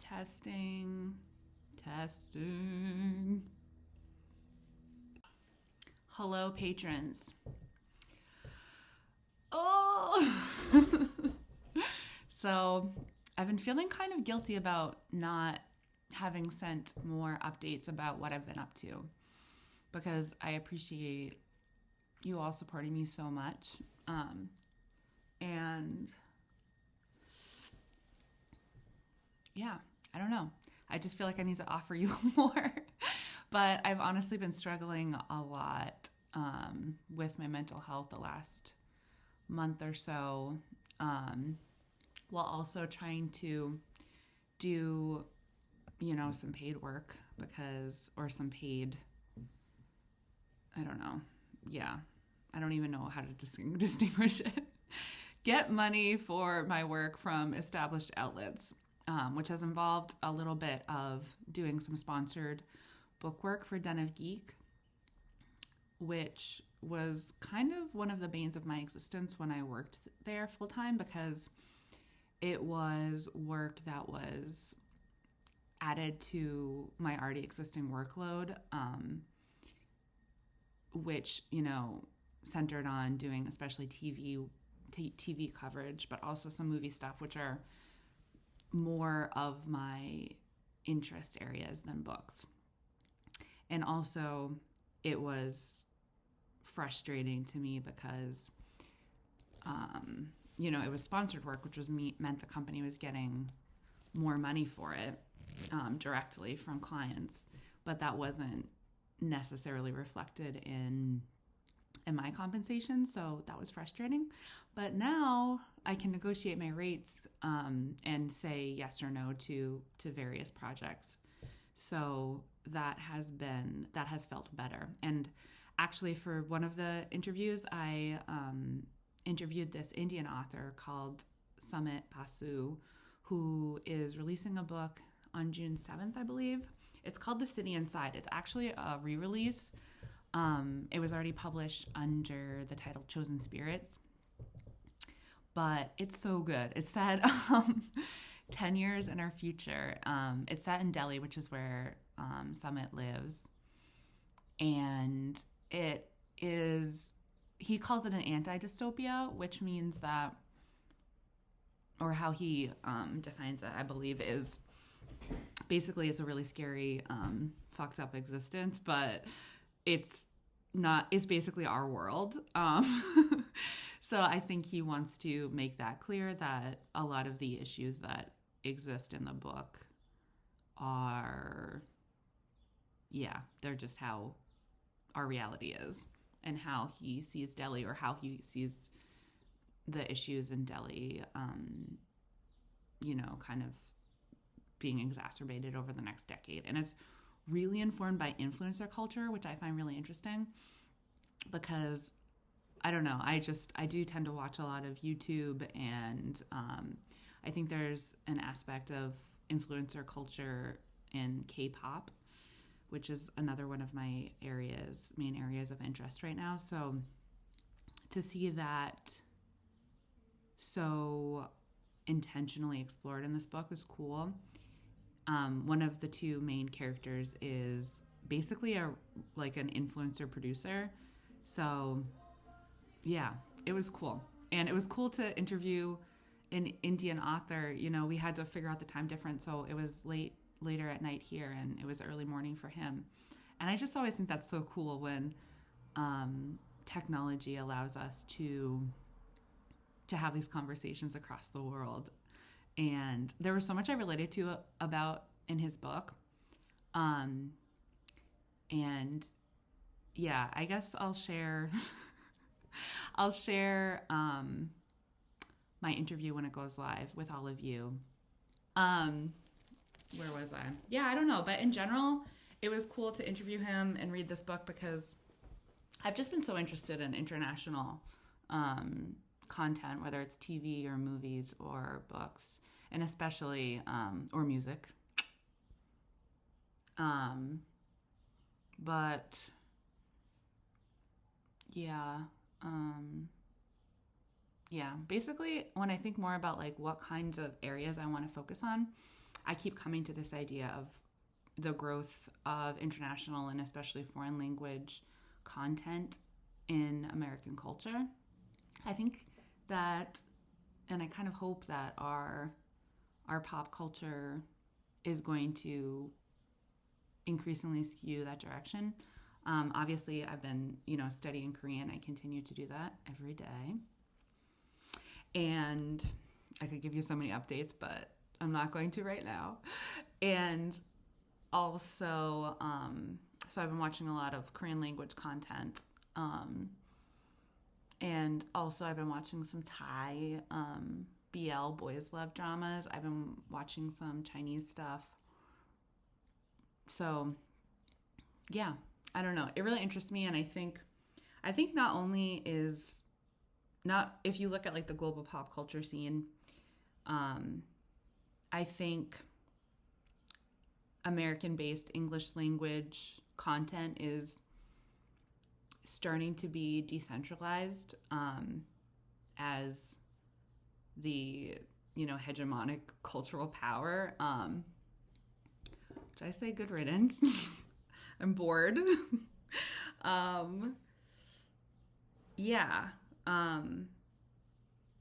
Testing. Testing. Hello, patrons. Oh! So, I've been feeling kind of guilty about not having sent more updates about what I've been up to because I appreciate you all supporting me so much. And yeah, I don't know. I just feel like I need to offer you more. But I've honestly been struggling a lot with my mental health the last month or so, while also trying to do, some paid work or some paid, I don't know. Yeah, I don't even know how to distinguish it. Get money for my work from established outlets, which has involved a little bit of doing some sponsored book work for Den of Geek, which was kind of one of the banes of my existence when I worked there full time because it was work that was added to my already existing workload, which, centered on doing especially TV coverage, but also some movie stuff, which are more of my interest areas than books. And also, it was frustrating to me because, it was sponsored work, which meant the company was getting more money for it directly from clients, but that wasn't necessarily reflected in my compensation, so that was frustrating. But now I can negotiate my rates and say yes or no to various projects. So that has felt better. And actually, for one of the interviews, I interviewed this Indian author called Sumit Basu, who is releasing a book on June 7th, I believe. It's called The City Inside. It's actually a re-release. It was already published under the title Chosen Spirits, but it's so good. It's set 10 years in our future. It's set in Delhi, which is where Sumit lives, and he calls it an anti-dystopia, which means that, or how he defines it, I believe, is basically it's a really scary, fucked up existence, but it's basically our world. So I think he wants to make that clear that a lot of the issues that exist in the book they're just how our reality is and how he sees Delhi, or how he sees the issues in Delhi, kind of being exacerbated over the next decade. And it's really informed by influencer culture, which I find really interesting because I don't know, I do tend to watch a lot of YouTube, and I think there's an aspect of influencer culture in K-pop, which is another one of my main areas of interest right now. So to see that so intentionally explored in this book was cool. One of the two main characters is basically an influencer producer. So yeah, it was cool. And it was cool to interview an Indian author. We had to figure out the time difference, so it was later at night here, and it was early morning for him. And I just always think that's so cool when technology allows us to have these conversations across the world. And there was so much I related to about in his book. And yeah, I guess I'll share my interview when it goes live with all of you. Where was I? Yeah, I don't know. But in general, it was cool to interview him and read this book because I've just been so interested in international content, whether it's TV or movies or books, and especially, or music. But yeah, basically when I think more about what kinds of areas I want to focus on, I keep coming to this idea of the growth of international and especially foreign language content in American culture. I think that, and I kind of hope that our pop culture is going to increasingly skew that direction. Obviously, I've been, studying Korean. I continue to do that every day. And I could give you so many updates, but I'm not going to right now. And also, so I've been watching a lot of Korean language content. And also I've been watching some Thai BL boys love dramas. I've been watching some Chinese stuff. So yeah, I don't know. It really interests me, and I think not only is not if you look at like the global pop culture scene, I think American-based English language content is starting to be decentralized as the hegemonic cultural power. Which I say good riddance. I'm bored. Yeah. And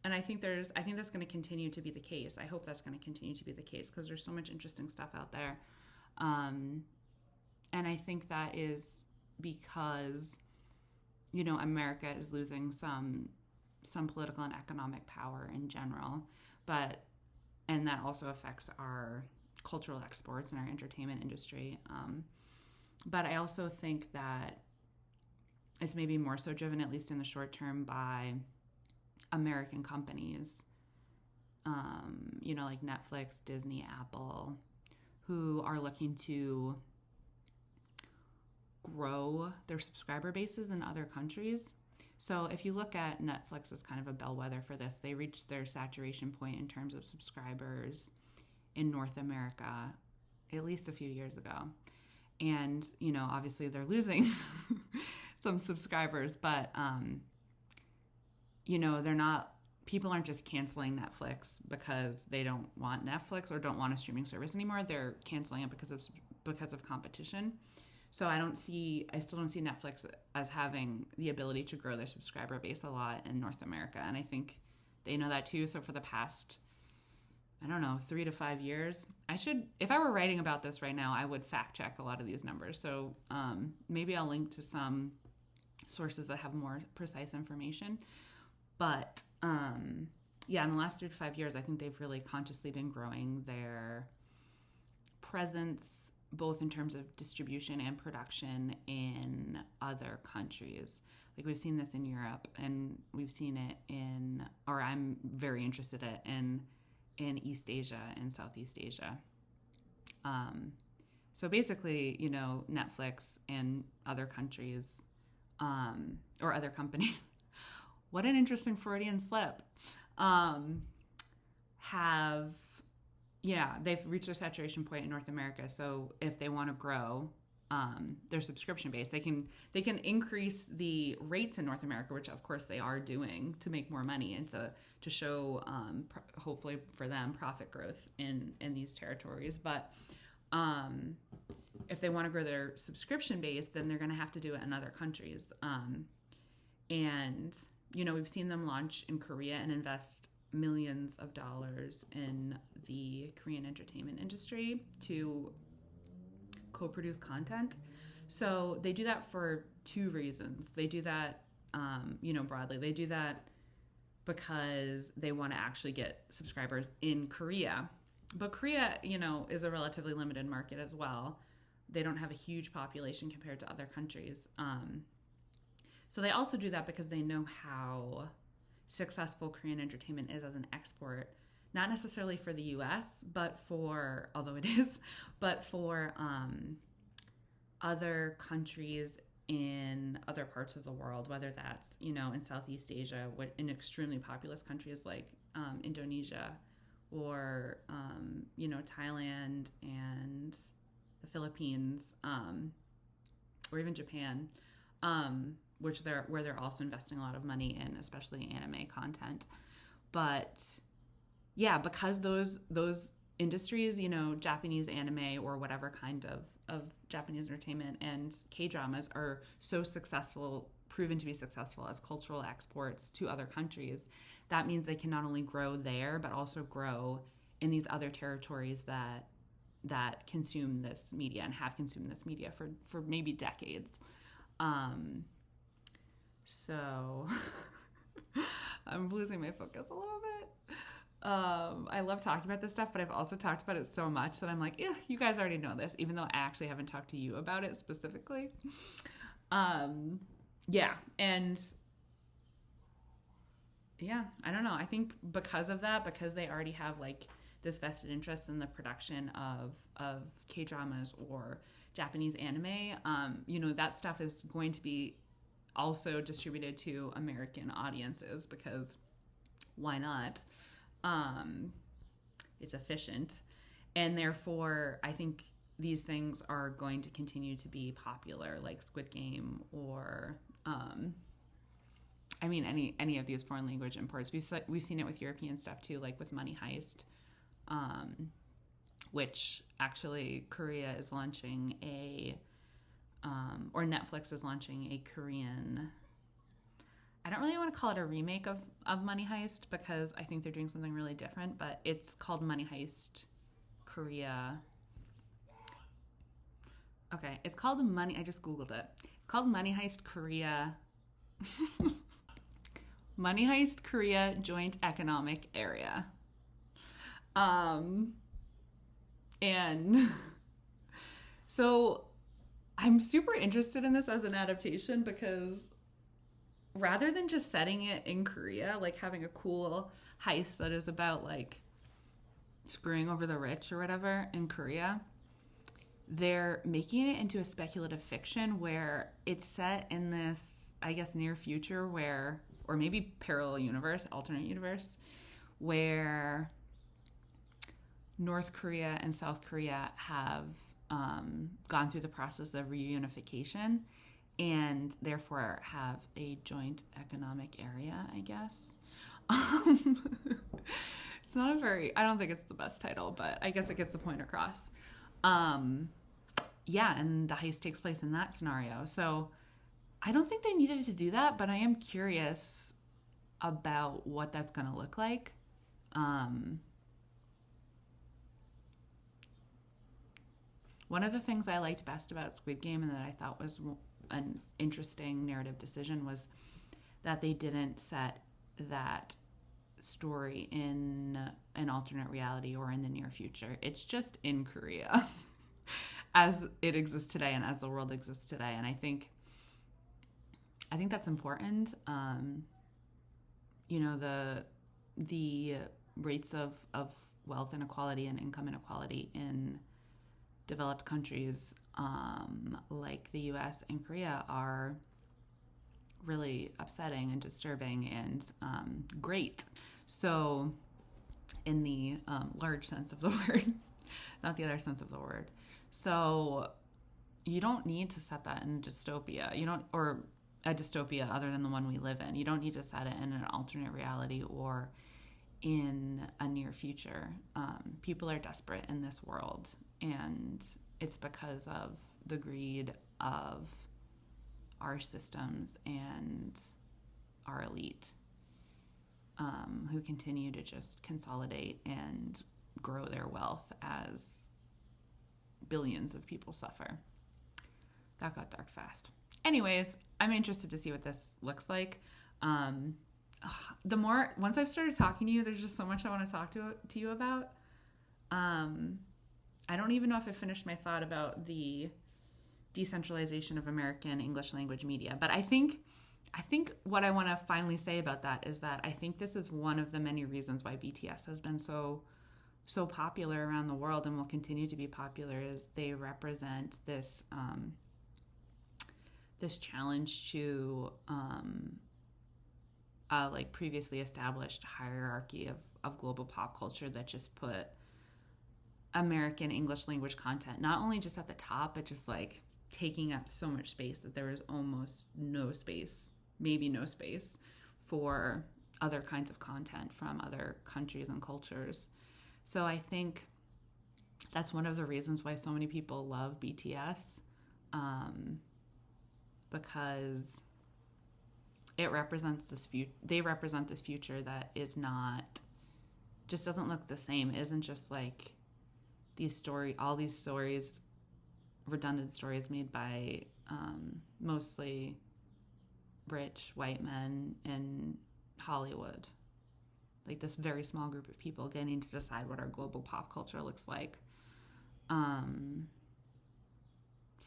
I think that's going to continue to be the case. I hope that's going to continue to be the case because there's so much interesting stuff out there. And I think that is because, America is losing some political and economic power in general, and that also affects our cultural exports and our entertainment industry. But I also think that it's maybe more so driven, at least in the short term, by American companies, like Netflix, Disney, Apple, who are looking to grow their subscriber bases in other countries. So if you look at Netflix as kind of a bellwether for this, they reached their saturation point in terms of subscribers in North America at least a few years ago. And, obviously they're losing some subscribers, but, people aren't just canceling Netflix because they don't want Netflix or don't want a streaming service anymore. They're canceling it because of competition. So I still don't see Netflix as having the ability to grow their subscriber base a lot in North America. And I think they know that too. So for the past, 3 to 5 years, if I were writing about this right now, I would fact check a lot of these numbers. So maybe I'll link to some sources that have more precise information. But in the last 3 to 5 years, I think they've really consciously been growing their presence, both in terms of distribution and production in other countries. Like we've seen this in Europe, and we've seen it I'm very interested in East Asia and Southeast Asia. So basically, Netflix and other countries, or other companies, what an interesting Freudian slip, they've reached their saturation point in North America. So if they want to grow their subscription base, they can increase the rates in North America, which of course they are doing to make more money and to show hopefully for them profit growth in these territories. But if they want to grow their subscription base, then they're going to have to do it in other countries. And we've seen them launch in Korea and invest millions of dollars in the Korean entertainment industry to co-produce content. So they do that for two reasons. They do that, broadly. They do that because they want to actually get subscribers in Korea. But Korea, is a relatively limited market as well. They don't have a huge population compared to other countries. So they also do that because they know how successful Korean entertainment is as an export, not necessarily for the U.S., although it is, but for other countries in other parts of the world, whether that's, in Southeast Asia, in extremely populous countries like Indonesia or, Thailand and the Philippines, or even Japan, where they're also investing a lot of money in, especially anime content. But yeah, because those industries, you know, Japanese anime or whatever kind of Japanese entertainment and K-dramas are so successful, proven to be successful as cultural exports to other countries, that means they can not only grow there, but also grow in these other territories that consume this media and have consumed this media for maybe decades. So I'm losing my focus a little bit. I love talking about this stuff, but I've also talked about it so much that I'm like, yeah, you guys already know this, even though I actually haven't talked to you about it specifically. Yeah, and yeah, I don't know. I think because of that, because they already have like this vested interest in the production of K-dramas or Japanese anime, you know, that stuff is going to be also distributed to American audiences because why not? It's efficient. And therefore, I think these things are going to continue to be popular, like Squid Game or, I mean, any of these foreign language imports. We've seen it with European stuff too, like with Money Heist, which actually Korea is launching or Netflix is launching a Korean. I don't really want to call it a remake of Money Heist because I think they're doing something really different, but it's called Money Heist Korea. Okay, it's called I just Googled it. It's called Money Heist Korea. Money Heist Korea Joint Economic Area. And so I'm super interested in this as an adaptation because rather than just setting it in Korea, like having a cool heist that is about like screwing over the rich or whatever in Korea, they're making it into a speculative fiction where it's set in this, I guess, near future where, or maybe parallel universe, alternate universe, where North Korea and South Korea have gone through the process of reunification and therefore have a joint economic area, I guess. It's not I don't think it's the best title, but I guess it gets the point across. Yeah, and the heist takes place in that scenario. So I don't think they needed to do that, but I am curious about what that's going to look like. One of the things I liked best about Squid Game and that I thought was an interesting narrative decision was that they didn't set that story in an alternate reality or in the near future. It's just in Korea as it exists today and as the world exists today. And I think that's important. You know, the rates of wealth inequality and income inequality in developed countries like the US and Korea are really upsetting and disturbing and great. So in the large sense of the word, not the other sense of the word. So you don't need to set that in a dystopia. Or a dystopia other than the one we live in. You don't need to set it in an alternate reality or in a near future. People are desperate in this world, and it's because of the greed of our systems and our elite, who continue to just consolidate and grow their wealth as billions of people suffer. That got dark fast. Anyways, I'm interested to see what this looks like. Once I've started talking to you, there's just so much I want to talk to you about. I don't even know if I finished my thought about the decentralization of American English language media, but I think what I want to finally say about that is that I think this is one of the many reasons why BTS has been so popular around the world and will continue to be popular, is they represent this this challenge to like previously established hierarchy of global pop culture that just put American English language content not only just at the top, but just like taking up so much space that there was almost no space, maybe no space for other kinds of content from other countries and cultures. So I think that's one of the reasons why so many people love BTS, because it represents this they represent this future that is not, just doesn't look the same. It isn't just like all these stories, redundant stories made by mostly rich white men in Hollywood. Like this very small group of people getting to decide what our global pop culture looks like.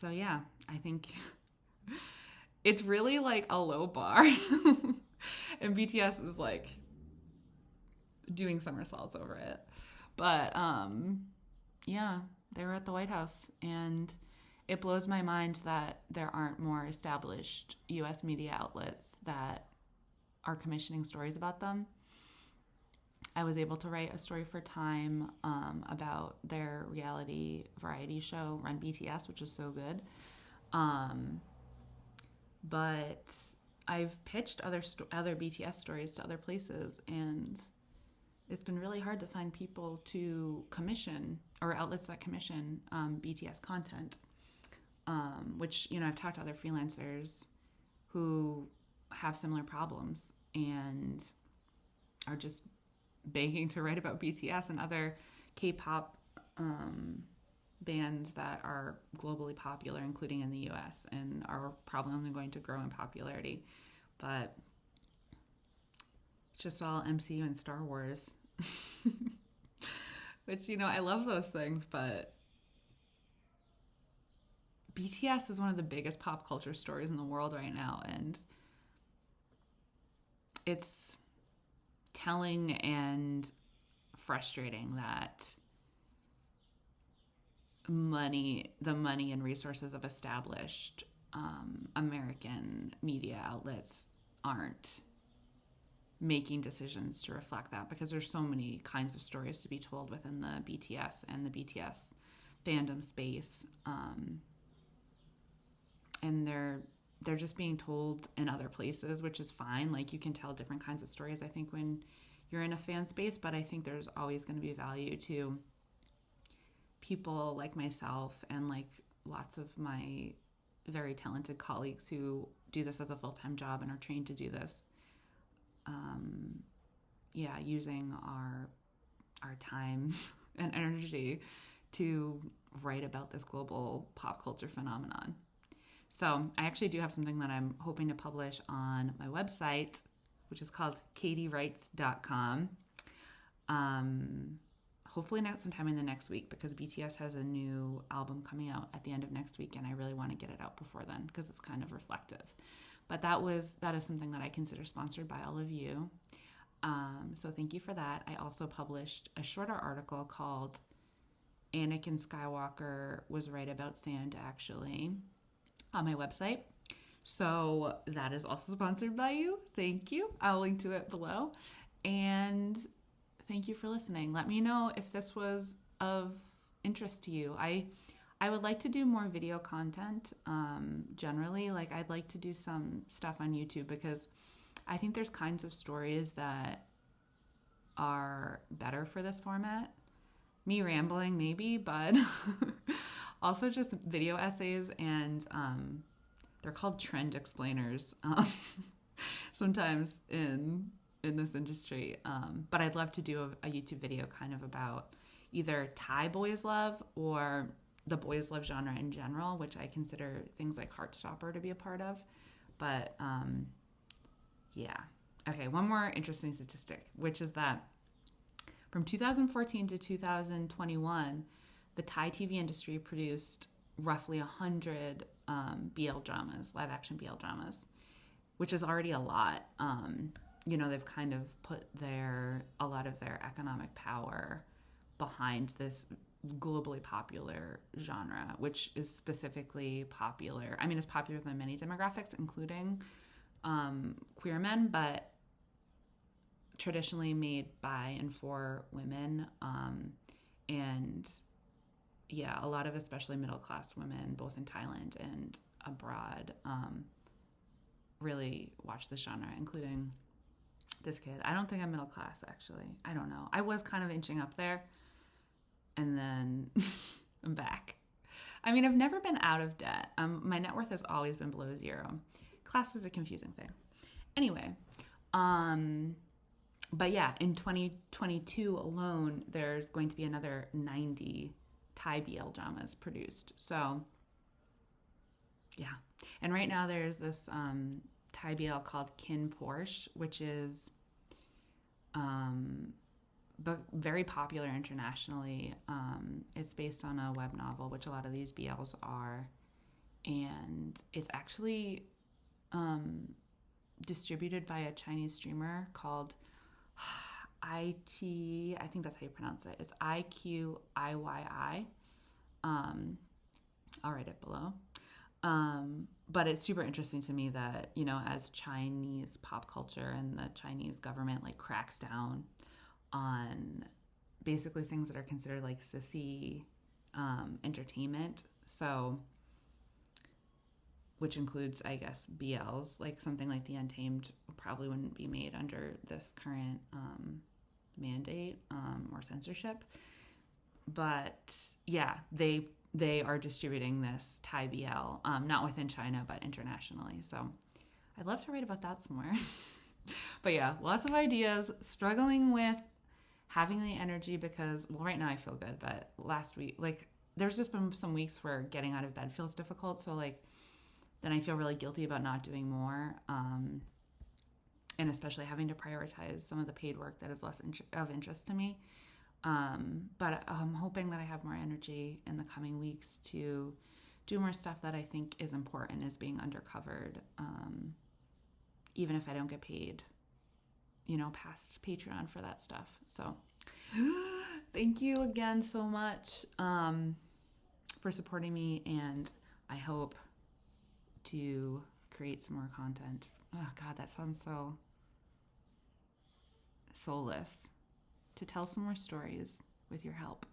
So yeah, I think it's really like a low bar. And BTS is like doing somersaults over it. But yeah, they were at the White House, and it blows my mind that there aren't more established US media outlets that are commissioning stories about them. I was able to write a story for Time about their reality variety show, Run BTS, which is so good. But I've pitched other BTS stories to other places, and it's been really hard to find people to commission, or outlets that commission BTS content, which, you know, I've talked to other freelancers who have similar problems and are just begging to write about BTS and other K-pop bands that are globally popular, including in the US, and are probably only going to grow in popularity. But it's just all MCU and Star Wars. Which, you know, I love those things, but BTS is one of the biggest pop culture stories in the world right now, and it's telling and frustrating that the money and resources of established American media outlets aren't making decisions to reflect that, because there's so many kinds of stories to be told within the BTS and the BTS fandom space, and they're just being told in other places, which is fine. Like, you can tell different kinds of stories, I think, when you're in a fan space, but I think there's always going to be value to people like myself and like lots of my very talented colleagues who do this as a full-time job and are trained to do this. Using our time and energy to write about this global pop culture phenomenon. So I actually do have something that I'm hoping to publish on my website, which is called katiewrites.com. Hopefully sometime in the next week, because BTS has a new album coming out at the end of next week, and I really want to get it out before then because it's kind of reflective. But that is something that I consider sponsored by all of you. So thank you for that. I also published a shorter article called Anakin Skywalker Was Right About Sand, actually, on my website. So that is also sponsored by you. Thank you. I'll link to it below. And thank you for listening. Let me know if this was of interest to you. I would like to do more video content generally. Like, I'd like to do some stuff on YouTube, because I think there's kinds of stories that are better for this format. Me rambling maybe, but also just video essays, and they're called trend explainers sometimes in this industry. But I'd love to do a YouTube video kind of about either Thai boys love or the boys love genre in general, which I consider things like Heartstopper to be a part of. But yeah. Okay, one more interesting statistic, which is that from 2014 to 2021, the Thai TV industry produced roughly 100 BL dramas, live action BL dramas, which is already a lot. They've kind of put a lot of their economic power behind this globally popular genre, which is specifically popular. I mean, it's popular within many demographics, including queer men, but traditionally made by and for women. And yeah, a lot of especially middle-class women, both in Thailand and abroad, really watch the genre, including this kid. I don't think I'm middle class, actually. I don't know. I was kind of inching up there. and then I'm back. I mean, I've never been out of debt. My net worth has always been below zero. Class is a confusing thing. Anyway, but yeah, in 2022 alone, there's going to be another 90 Thai BL dramas produced. So yeah. And right now there's this Thai BL called Kin Porsche, which is but very popular internationally. It's based on a web novel, which a lot of these BLs are, and it's actually distributed by a Chinese streamer called IT. I think that's how you pronounce it. It's IQIYI. I'll write it below. But it's super interesting to me that, you know, as Chinese pop culture and the Chinese government like cracks down on basically things that are considered like sissy entertainment. So, which includes, I guess, BLs, like something like The Untamed probably wouldn't be made under this current mandate or censorship. But yeah, they are distributing this Thai BL, not within China, but internationally. So I'd love to write about that some more. But yeah, lots of ideas, struggling with having the energy because, well, right now I feel good, but last week, like, there's just been some weeks where getting out of bed feels difficult. So, like, then I feel really guilty about not doing more. And especially having to prioritize some of the paid work that is less of interest to me. But I'm hoping that I have more energy in the coming weeks to do more stuff that I think is important, is being undercovered, even if I don't get paid, you know, past Patreon for that stuff. So thank you again so much for supporting me, and I hope to create some more content. Oh God, that sounds so soulless. To tell some more stories with your help.